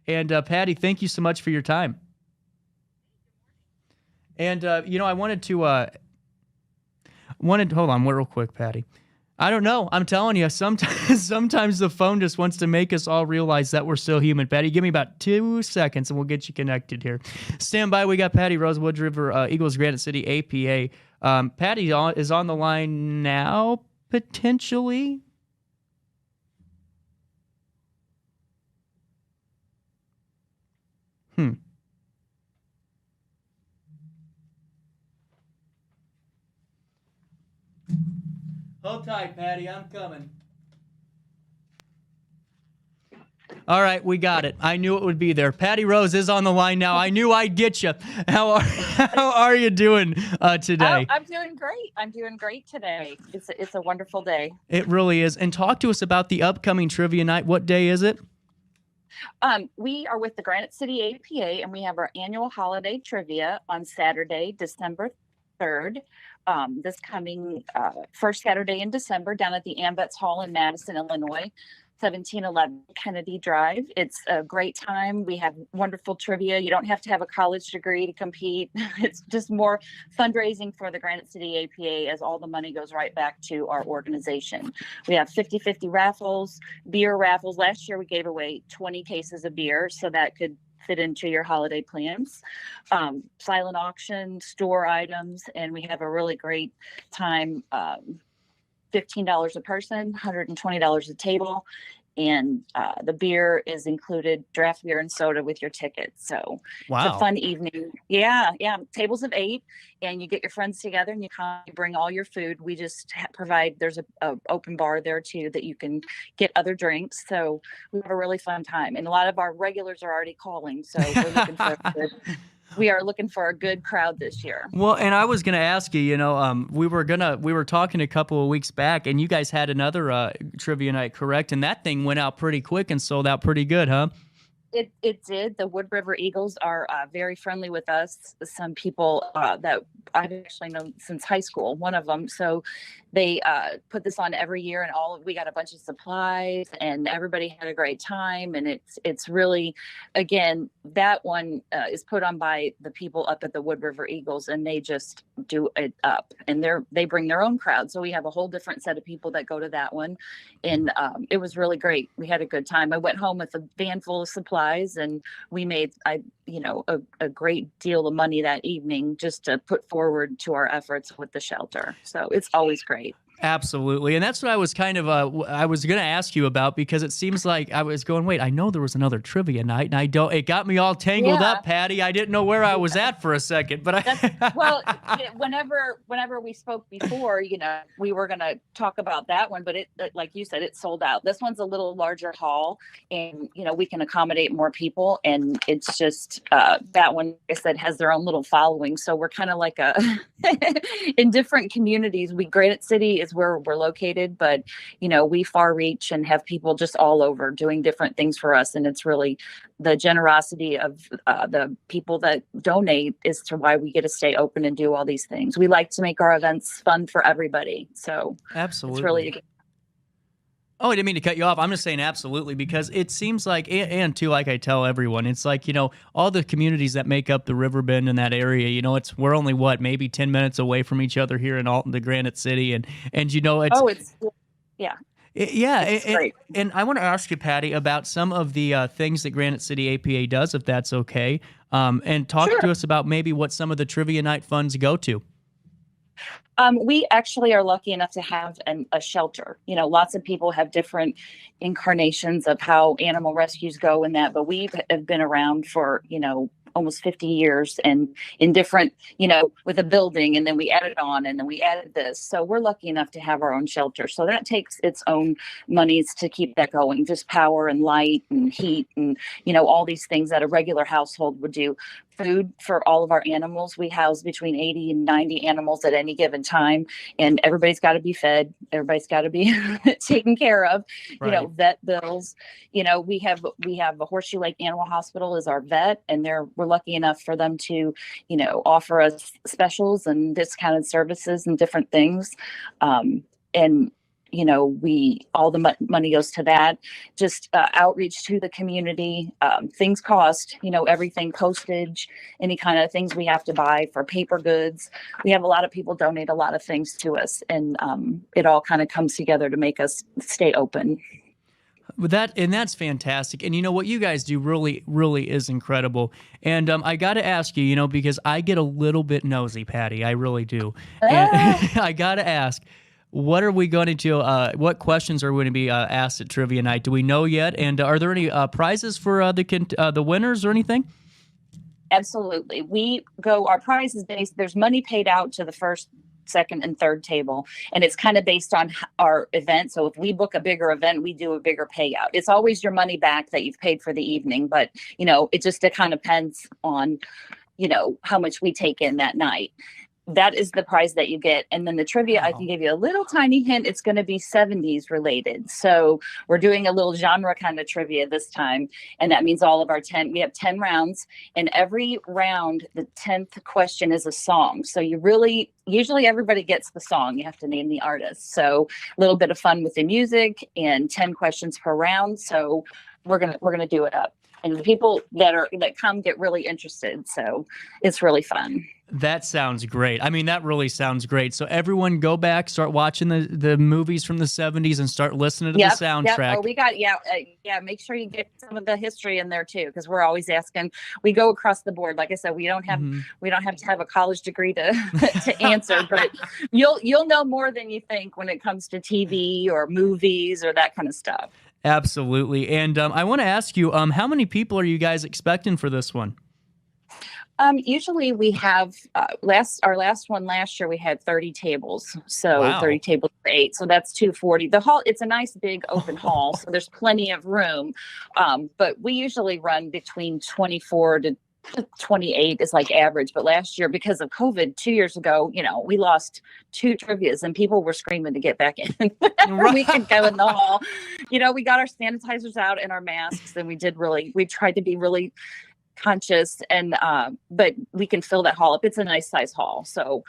And Patty, thank you so much for your time. And I wanted hold on real quick, Patty. I don't know. I'm telling you, sometimes the phone just wants to make us all realize that we're still human. Patty, give me about 2 seconds and we'll get you connected here. Stand by. We got Patty Rosewood, River Eagles, Granite City APA. Patty is on the line now, potentially. Hold tight, Patty. I'm coming. All right, we got it. I knew it would be there. Patty Rose is on the line now. I knew I'd get you. How are you doing today? I'm doing great. I'm doing great today. It's a wonderful day. It really is. And talk to us about the upcoming trivia night. What day is it? We are with the Granite City APA, and we have our annual holiday trivia on Saturday, December 3rd. This coming first Saturday in December down at the Ambets Hall in Madison, Illinois, 1711 Kennedy Drive. It's a great time. We have wonderful trivia. You don't have to have a college degree to compete. It's just more fundraising for the Granite City APA, as all the money goes right back to our organization. We have 50-50 raffles, beer raffles. Last year we gave away 20 cases of beer, so that could fit into your holiday plans. Silent auction, store items, and we have a really great time. $15 a person, $120 a table, and the beer is included, draft beer and soda with your ticket. So wow. It's a fun evening. Yeah. Tables of 8, and you get your friends together and you bring all your food. We just provide, there's a open bar there too that you can get other drinks. So we have a really fun time, and a lot of our regulars are already calling. So we're looking for we are looking for a good crowd this year. Well, and I was going to ask you, we were talking a couple of weeks back, and you guys had another trivia night, correct? And that thing went out pretty quick and sold out pretty good, huh? It did. The Wood River Eagles are very friendly with us. Some people that I've actually known since high school, one of them. So they put this on every year, and we got a bunch of supplies, and everybody had a great time. And it's really, again, that one is put on by the people up at the Wood River Eagles, and they just do it up, and they bring their own crowd. So we have a whole different set of people that go to that one, and it was really great. We had a good time. I went home with a van full of supplies, and we made a great deal of money that evening just to put forward to our efforts with the shelter. So it's always great. Absolutely. And that's what I was I was going to ask you about, because it seems like I was going, wait, I know there was another trivia night, and it got me all tangled up, Patty. I didn't know where I was at for a second, but well, whenever we spoke before, we were going to talk about that one, but it, like you said, it sold out. This one's a little larger hall, and, we can accommodate more people. And it's just, that one, like I said, has their own little following. So we're kind of like in different communities. Granite City is where we're located, but we far reach and have people just all over doing different things for us. And it's really the generosity of the people that donate is to why we get to stay open and do all these things. We like to make our events fun for everybody. So absolutely. It's really Oh, I didn't mean to cut you off. I'm just saying absolutely, because it seems like, and too, like I tell everyone, it's like, all the communities that make up the River Bend in that area, we're only maybe 10 minutes away from each other here in Alton, the Granite City. And yeah. It's great. And I want to ask you, Patty, about some of the things that Granite City APA does, if that's okay. And talk to us about maybe what some of the trivia night funds go to. We actually are lucky enough to have a shelter. Lots of people have different incarnations of how animal rescues go in that, but we have been around for, almost 50 years, and in different, with a building, and then we added on, and then we added this. So we're lucky enough to have our own shelter. So that takes its own monies to keep that going, just power and light and heat and, all these things that a regular household would do. Food for all of our animals. We house between 80 and 90 animals at any given time, and everybody's got to be fed. Everybody's got to be taken care of. Right. Vet bills. We have a Horseshoe Lake Animal Hospital as our vet, and we're lucky enough for them to, offer us specials and discounted services and different things. And all the money goes to that. Just outreach to the community. Things cost, everything, postage, any kind of things we have to buy for paper goods. We have a lot of people donate a lot of things to us, and it all kind of comes together to make us stay open. That's fantastic. And what you guys do really, really is incredible. And I got to ask you, because I get a little bit nosy, Patty. I really do. And I got to ask, what are we going to what questions are going to be asked at Trivia Night? Do we know yet? And are there any prizes for the winners or anything? Absolutely. Our prize is based, there's money paid out to the first, second, and third table, and it's kind of based on our event. So if we book a bigger event, we do a bigger payout. It's always your money back that you've paid for the evening, but it kind of depends on how much we take in that night. That is the prize that you get. And then the trivia, I can give you a little tiny hint. It's going to be 70s related. So we're doing a little genre kind of trivia this time. And that means we have 10 rounds, and every round, the 10th question is a song. So usually everybody gets the song. You have to name the artist. So a little bit of fun with the music, and 10 questions per round. So we're going to do it up. And the people that come get really interested. So it's really fun. That sounds great. I mean, that really sounds great. So everyone go back, start watching the movies from the 70s and start listening to the soundtrack. Yep. Oh, we got, make sure you get some of the history in there too, because we're always asking. We go across the board. Like I said, we don't have to have a college degree to to answer, but you'll know more than you think when it comes to TV or movies or that kind of stuff. Absolutely. And I want to ask you, how many people are you guys expecting for this one? Usually we have our last one last year we had 30 tables, so wow. 30 tables for 8, so that's 240. The hall, it's a nice big open hall, so there's plenty of room. But we usually run between 24 to 28 is like average. But last year, because of COVID 2 years ago, we lost 2 trivias and people were screaming to get back in. We could go in the hall. We got our sanitizers out and our masks, and we tried to be really conscious, and but we can fill that hall up. It's a nice size hall. So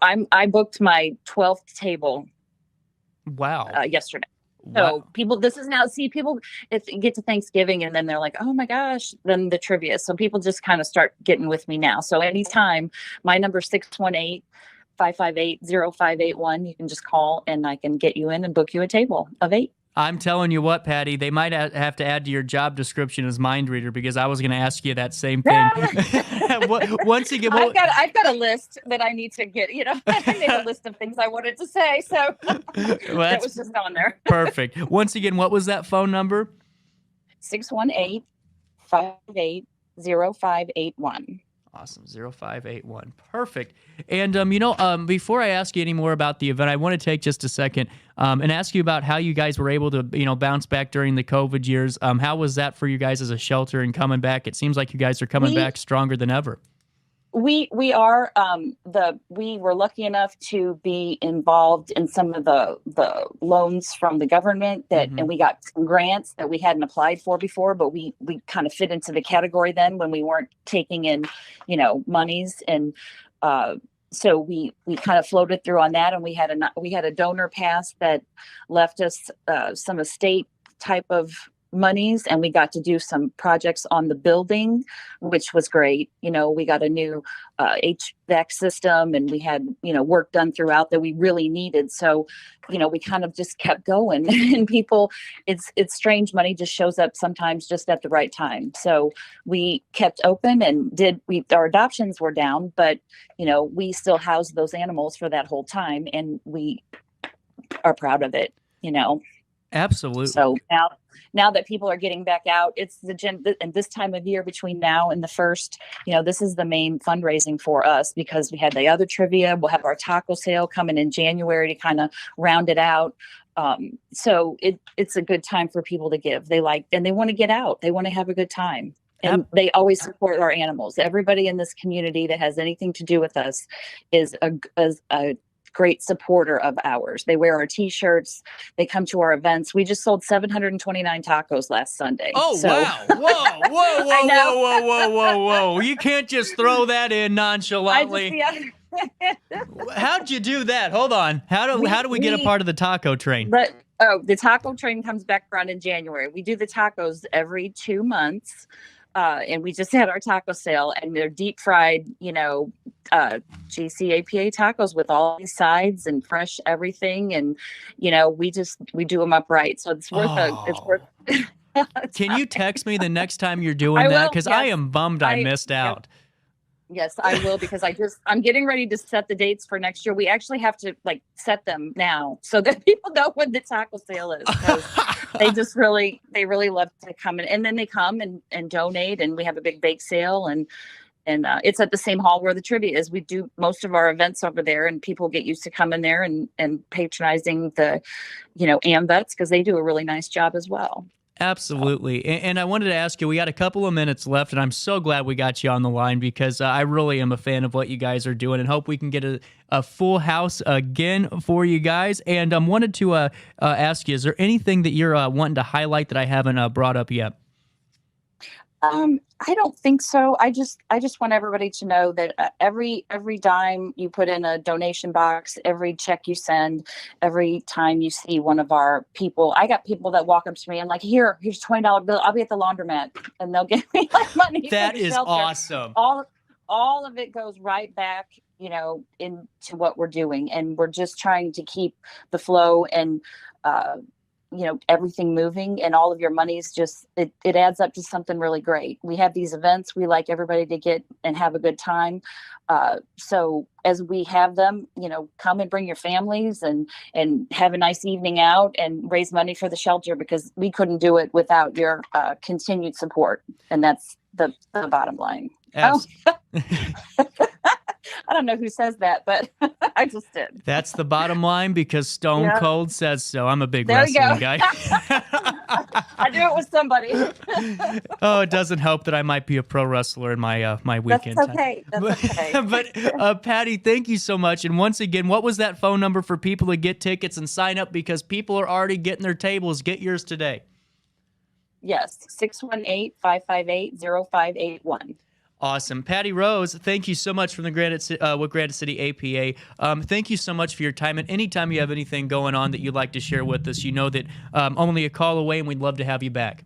I booked my 12th table yesterday. So people if you get to Thanksgiving and then they're like, oh my gosh, then the trivia. So people just kind of start getting with me now. So anytime, my number 618-558-0581, you can just call and I can get you in and book you a table of 8. I'm telling you what, Patty, they might have to add to your job description as mind reader, because I was going to ask you that same thing. Once again, I've got a list that I need to get. I made a list of things I wanted to say, so that was just on there. Perfect. Once again, what was that phone number? 618-558-0581. Awesome. 0581. Perfect. And, before I ask you any more about the event, I want to take just a second and ask you about how you guys were able to, bounce back during the COVID years. How was that for you guys as a shelter and coming back? It seems like you guys are coming back stronger than ever. We are we were lucky enough to be involved in some of the loans from the government and we got some grants that we hadn't applied for before, but we kind of fit into the category then when we weren't taking in monies, and so we kind of floated through on that, and we had a donor pass that left us some estate type of monies, and we got to do some projects on the building, which was great. We got a new HVAC system, and we had work done throughout that we really needed. So we kind of just kept going, and people, it's strange, money just shows up sometimes just at the right time. So we kept open and our adoptions were down, but we still housed those animals for that whole time, and we are proud of it. Absolutely. So now that people are getting back out, it's and this time of year between now and the first, this is the main fundraising for us, because we had the other trivia. We'll have our taco sale coming in January to kind of round it out. So it's a good time for people to give. They want to get out. They want to have a good time. And they always support our animals. Everybody in this community that has anything to do with us is a great supporter of ours. They wear our t-shirts. They come to our events. We just sold 729 tacos last Sunday. Oh, wow. Whoa. You can't just throw that in nonchalantly. How'd you do that? Hold on. How do we get a part of the taco train? But the taco train comes back around in January. We do the tacos every 2 months. And we just had our taco sale, and they're deep fried, GCAPA tacos with all these sides and fresh everything. And, we do them upright. So it's worth. Can you text me the next time you're doing that? Because I am bummed I missed out. Yes, I will, because I'm getting ready to set the dates for next year. We actually have to set them now so that people know when the taco sale is. Because they really love to come in, and then they come and donate, and we have a big bake sale, and it's at the same hall where the trivia is. We do most of our events over there, and people get used to coming there and patronizing the, AMVETs, because they do a really nice job as well. Absolutely. And I wanted to ask you, we got a couple of minutes left, and I'm so glad we got you on the line, because I really am a fan of what you guys are doing, and hope we can get a full house again for you guys. And wanted to ask you, is there anything that you're wanting to highlight that I haven't brought up yet? I don't think so. I just want everybody to know that every dime you put in a donation box, every check you send, every time you see one of our people, I got people that walk up to me and here's $20 bill. I'll be at the laundromat, and they'll give me money. That is shelter. Awesome. All of it goes right back, into what we're doing, and we're just trying to keep the flow and, everything moving, and all of your money's just, it adds up to something really great. We have these events. We like everybody to get and have a good time. So as we have them, come and bring your families and have a nice evening out and raise money for the shelter, because we couldn't do it without your continued support. And that's the bottom line. Oh. I don't know who says that, but I just did. That's the bottom line, because Stone Cold says so. I'm a big wrestling guy. I do it with somebody. Oh, it doesn't help that I might be a pro wrestler in my my weekend That's okay. time. That's okay. But Patty, thank you so much. And once again, what was that phone number for people to get tickets and sign up? Because people are already getting their tables. Get yours today. Yes, 618-558-0581. Awesome. Patty Rose, thank you so much from the Granite City APA. Thank you so much for your time. And anytime you have anything going on that you'd like to share with us, you know that only a call away, and we'd love to have you back.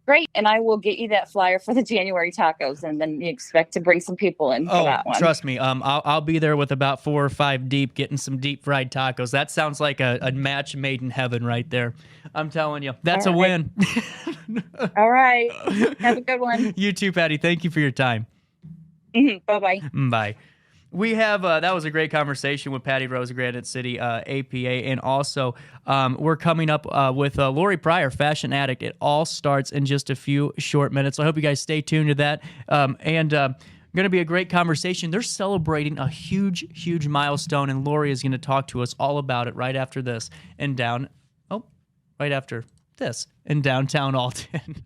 Great. And I will get you that flyer for the January tacos, and then you expect to bring some people in for that one. Trust me. I'll be there with about 4 or 5 deep, getting some deep fried tacos. That sounds like a match made in heaven right there. I'm telling you, that's a win. All right. Have a good one. You too, Patty. Thank you for your time. Bye-bye. Bye. We have that was a great conversation with Patty Rose, Granite City APA, and also we're coming up with Lori Pryor, Fashion Addict. It all starts in just a few short minutes. So I hope you guys stay tuned to that. And going to be a great conversation. They're celebrating a huge, huge milestone, and Lori is going to talk to us all about it right after this in downtown Alton.